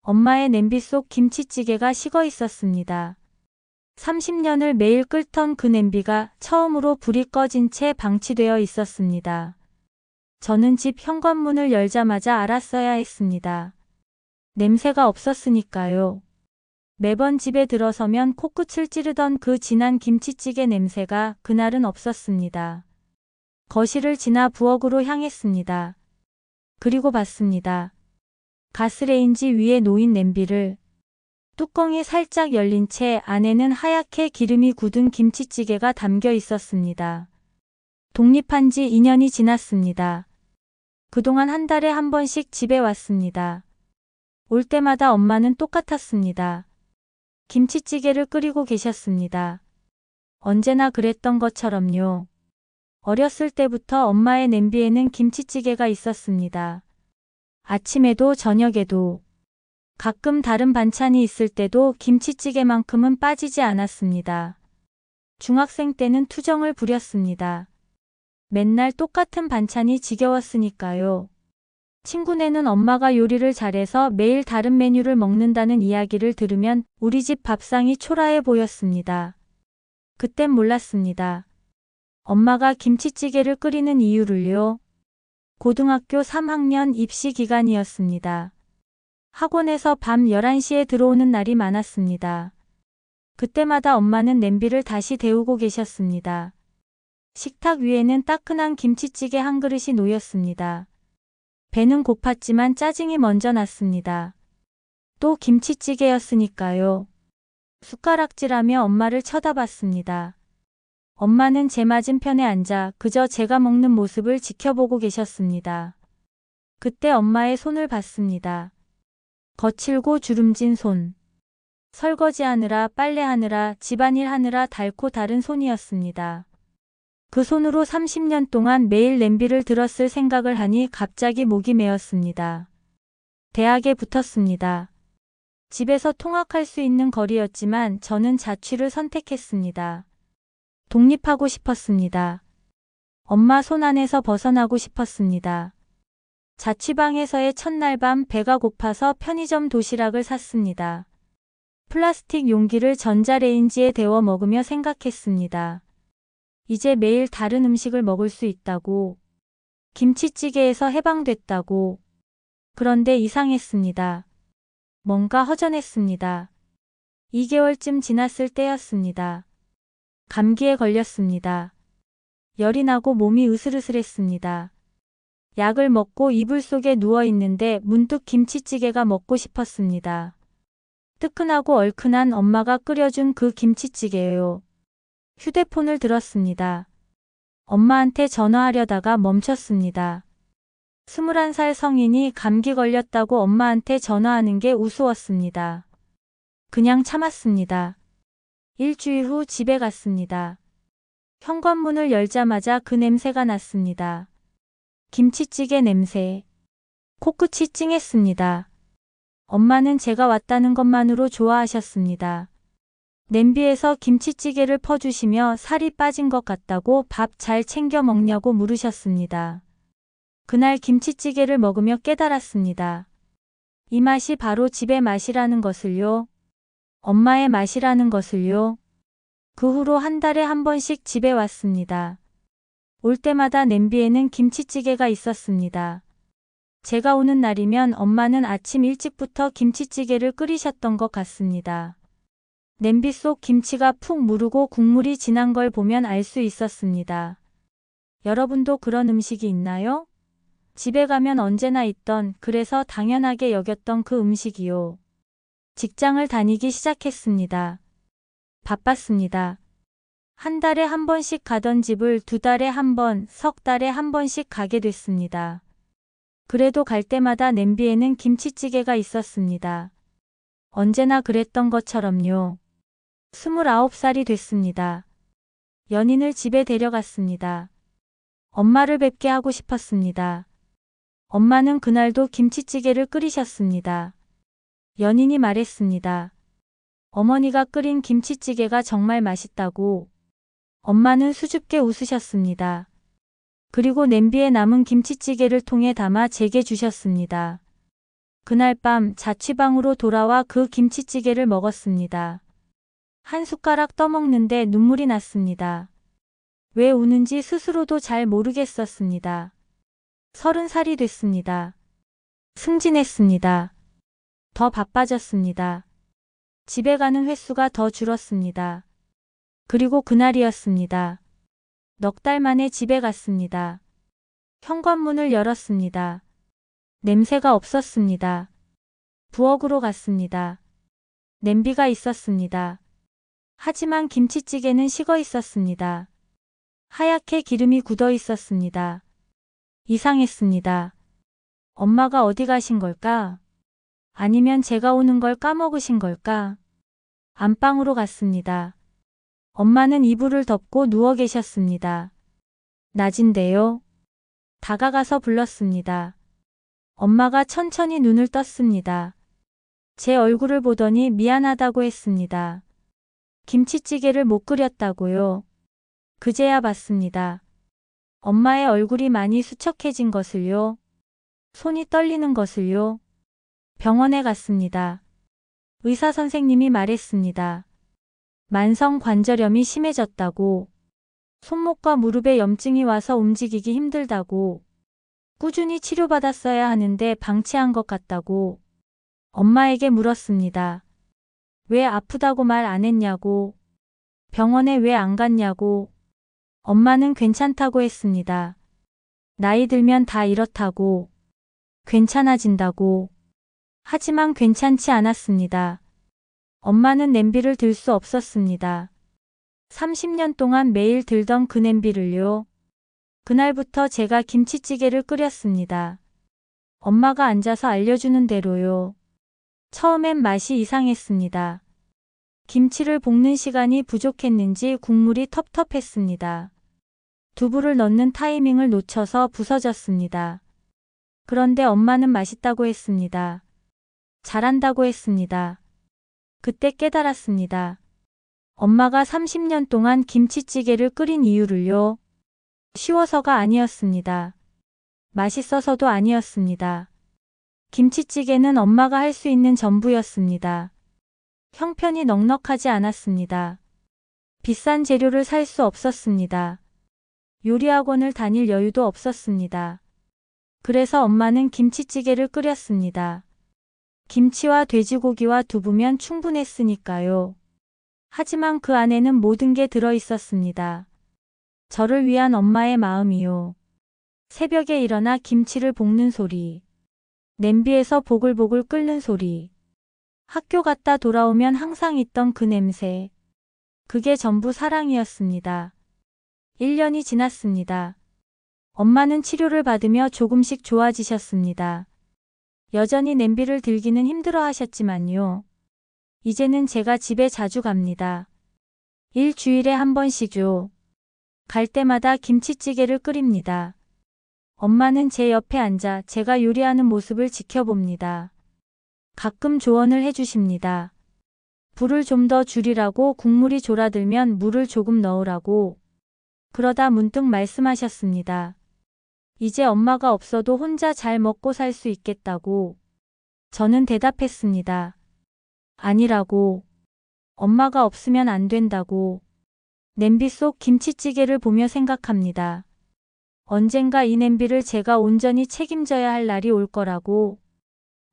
엄마의 냄비 속 김치찌개가 식어 있었습니다. 30년을 매일 끓던 그 냄비가 처음으로 불이 꺼진 채 방치되어 있었습니다. 저는 집 현관문을 열자마자 알았어야 했습니다. 냄새가 없었으니까요. 매번 집에 들어서면 코끝을 찌르던 그 진한 김치찌개 냄새가 그날은 없었습니다. 거실을 지나 부엌으로 향했습니다. 그리고 봤습니다. 가스레인지 위에 놓인 냄비를. 뚜껑이 살짝 열린 채 안에는 하얗게 기름이 굳은 김치찌개가 담겨 있었습니다. 독립한 지 2년이 지났습니다. 그동안 한 달에 한 번씩 집에 왔습니다. 올 때마다 엄마는 똑같았습니다. 김치찌개를 끓이고 계셨습니다. 언제나 그랬던 것처럼요. 어렸을 때부터 엄마의 냄비에는 김치찌개가 있었습니다. 아침에도 저녁에도. 가끔 다른 반찬이 있을 때도 김치찌개만큼은 빠지지 않았습니다. 중학생 때는 투정을 부렸습니다. 맨날 똑같은 반찬이 지겨웠으니까요. 친구네는 엄마가 요리를 잘해서 매일 다른 메뉴를 먹는다는 이야기를 들으면 우리 집 밥상이 초라해 보였습니다. 그땐 몰랐습니다. 엄마가 김치찌개를 끓이는 이유를요. 고등학교 3학년 입시 기간이었습니다. 학원에서 밤 11시에 들어오는 날이 많았습니다. 그때마다 엄마는 냄비를 다시 데우고 계셨습니다. 식탁 위에는 따끈한 김치찌개 한 그릇이 놓였습니다. 배는 고팠지만 짜증이 먼저 났습니다. 또 김치찌개였으니까요. 숟가락질하며 엄마를 쳐다봤습니다. 엄마는 제 맞은편에 앉아 그저 제가 먹는 모습을 지켜보고 계셨습니다. 그때 엄마의 손을 봤습니다. 거칠고 주름진 손. 설거지하느라 빨래하느라 집안일 하느라 닳고 다른 손이었습니다. 그 손으로 30년 동안 매일 냄비를 들었을 생각을 하니 갑자기 목이 메었습니다. 대학에 붙었습니다. 집에서 통학할 수 있는 거리였지만 저는 자취를 선택했습니다. 독립하고 싶었습니다. 엄마 손 안에서 벗어나고 싶었습니다. 자취방에서의 첫날 밤 배가 고파서 편의점 도시락을 샀습니다. 플라스틱 용기를 전자레인지에 데워 먹으며 생각했습니다. 이제 매일 다른 음식을 먹을 수 있다고. 김치찌개에서 해방됐다고. 그런데 이상했습니다. 뭔가 허전했습니다. 2개월쯤 지났을 때였습니다. 감기에 걸렸습니다. 열이 나고 몸이 으슬으슬했습니다. 약을 먹고 이불 속에 누워 있는데 문득 김치찌개가 먹고 싶었습니다. 뜨끈하고 얼큰한 엄마가 끓여준 그 김치찌개예요. 휴대폰을 들었습니다. 엄마한테 전화하려다가 멈췄습니다. 21살 성인이 감기 걸렸다고 엄마한테 전화하는 게 우스웠습니다. 그냥 참았습니다. 일주일 후 집에 갔습니다. 현관문을 열자마자 그 냄새가 났습니다. 김치찌개 냄새. 코끝이 찡했습니다. 엄마는 제가 왔다는 것만으로 좋아하셨습니다. 냄비에서 김치찌개를 퍼주시며 살이 빠진 것 같다고 밥 잘 챙겨 먹냐고 물으셨습니다. 그날 김치찌개를 먹으며 깨달았습니다. 이 맛이 바로 집의 맛이라는 것을요. 엄마의 맛이라는 것을요. 그 후로 한 달에 한 번씩 집에 왔습니다. 올 때마다 냄비에는 김치찌개가 있었습니다. 제가 오는 날이면 엄마는 아침 일찍부터 김치찌개를 끓이셨던 것 같습니다. 냄비 속 김치가 푹 무르고 국물이 진한 걸 보면 알 수 있었습니다. 여러분도 그런 음식이 있나요? 집에 가면 언제나 있던, 그래서 당연하게 여겼던 그 음식이요. 직장을 다니기 시작했습니다. 바빴습니다. 한 달에 한 번씩 가던 집을 2달에 한 번, 석 달에 한 번씩 가게 됐습니다. 그래도 갈 때마다 냄비에는 김치찌개가 있었습니다. 언제나 그랬던 것처럼요. 29살이 됐습니다. 연인을 집에 데려갔습니다. 엄마를 뵙게 하고 싶었습니다. 엄마는 그날도 김치찌개를 끓이셨습니다. 연인이 말했습니다. 어머니가 끓인 김치찌개가 정말 맛있다고. 엄마는 수줍게 웃으셨습니다. 그리고 냄비에 남은 김치찌개를 통에 담아 제게 주셨습니다. 그날 밤 자취방으로 돌아와 그 김치찌개를 먹었습니다. 한 숟가락 떠먹는데 눈물이 났습니다. 왜 우는지 스스로도 잘 모르겠었습니다. 30살이 됐습니다. 승진했습니다. 더 바빠졌습니다. 집에 가는 횟수가 더 줄었습니다. 그리고 그날이었습니다. 넉 달 만에 집에 갔습니다. 현관문을 열었습니다. 냄새가 없었습니다. 부엌으로 갔습니다. 냄비가 있었습니다. 하지만 김치찌개는 식어 있었습니다. 하얗게 기름이 굳어 있었습니다. 이상했습니다. 엄마가 어디 가신 걸까? 아니면 제가 오는 걸 까먹으신 걸까? 안방으로 갔습니다. 엄마는 이불을 덮고 누워 계셨습니다. 낮인데요. 다가가서 불렀습니다. 엄마가 천천히 눈을 떴습니다. 제 얼굴을 보더니 미안하다고 했습니다. 김치찌개를 못 끓였다고요. 그제야 봤습니다. 엄마의 얼굴이 많이 수척해진 것을요. 손이 떨리는 것을요. 병원에 갔습니다. 의사 선생님이 말했습니다. 만성 관절염이 심해졌다고. 손목과 무릎에 염증이 와서 움직이기 힘들다고. 꾸준히 치료받았어야 하는데 방치한 것 같다고. 엄마에게 물었습니다. 왜 아프다고 말 안 했냐고. 병원에 왜 안 갔냐고. 엄마는 괜찮다고 했습니다. 나이 들면 다 이렇다고. 괜찮아진다고. 하지만 괜찮지 않았습니다. 엄마는 냄비를 들 수 없었습니다. 30년 동안 매일 들던 그 냄비를요. 그날부터 제가 김치찌개를 끓였습니다. 엄마가 앉아서 알려주는 대로요. 처음엔 맛이 이상했습니다. 김치를 볶는 시간이 부족했는지 국물이 텁텁했습니다. 두부를 넣는 타이밍을 놓쳐서 부서졌습니다. 그런데 엄마는 맛있다고 했습니다. 잘한다고 했습니다. 그때 깨달았습니다. 엄마가 30년 동안 김치찌개를 끓인 이유를요. 쉬워서가 아니었습니다. 맛있어서도 아니었습니다. 김치찌개는 엄마가 할 수 있는 전부였습니다. 형편이 넉넉하지 않았습니다. 비싼 재료를 살 수 없었습니다. 요리학원을 다닐 여유도 없었습니다. 그래서 엄마는 김치찌개를 끓였습니다. 김치와 돼지고기와 두부면 충분했으니까요. 하지만 그 안에는 모든 게 들어 있었습니다. 저를 위한 엄마의 마음이요. 새벽에 일어나 김치를 볶는 소리. 냄비에서 보글보글 끓는 소리. 학교 갔다 돌아오면 항상 있던 그 냄새. 그게 전부 사랑이었습니다. 1년이 지났습니다. 엄마는 치료를 받으며 조금씩 좋아지셨습니다. 여전히 냄비를 들기는 힘들어 하셨지만요. 이제는 제가 집에 자주 갑니다. 일주일에 한 번씩요. 갈 때마다 김치찌개를 끓입니다. 엄마는 제 옆에 앉아 제가 요리하는 모습을 지켜봅니다. 가끔 조언을 해주십니다. 불을 좀 더 줄이라고, 국물이 졸아들면 물을 조금 넣으라고. 그러다 문득 말씀하셨습니다. 이제 엄마가 없어도 혼자 잘 먹고 살 수 있겠다고. 저는 대답했습니다. 아니라고. 엄마가 없으면 안 된다고. 냄비 속 김치찌개를 보며 생각합니다. 언젠가 이 냄비를 제가 온전히 책임져야 할 날이 올 거라고.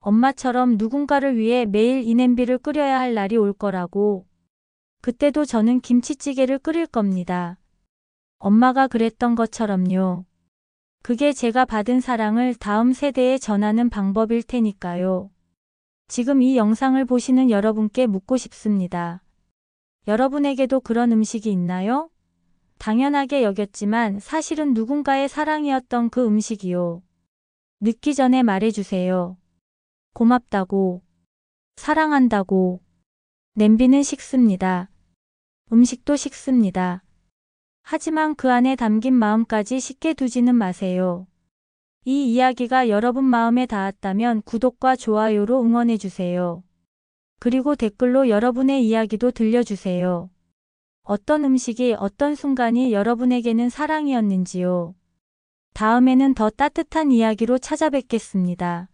엄마처럼 누군가를 위해 매일 이 냄비를 끓여야 할 날이 올 거라고. 그때도 저는 김치찌개를 끓일 겁니다. 엄마가 그랬던 것처럼요. 그게 제가 받은 사랑을 다음 세대에 전하는 방법일 테니까요. 지금 이 영상을 보시는 여러분께 묻고 싶습니다. 여러분에게도 그런 음식이 있나요? 당연하게 여겼지만 사실은 누군가의 사랑이었던 그 음식이요. 늦기 전에 말해주세요. 고맙다고. 사랑한다고. 냄비는 식습니다. 음식도 식습니다. 하지만 그 안에 담긴 마음까지 식게 두지는 마세요. 이 이야기가 여러분 마음에 닿았다면 구독과 좋아요로 응원해주세요. 그리고 댓글로 여러분의 이야기도 들려주세요. 어떤 음식이, 어떤 순간이 여러분에게는 사랑이었는지요. 다음에는 더 따뜻한 이야기로 찾아뵙겠습니다.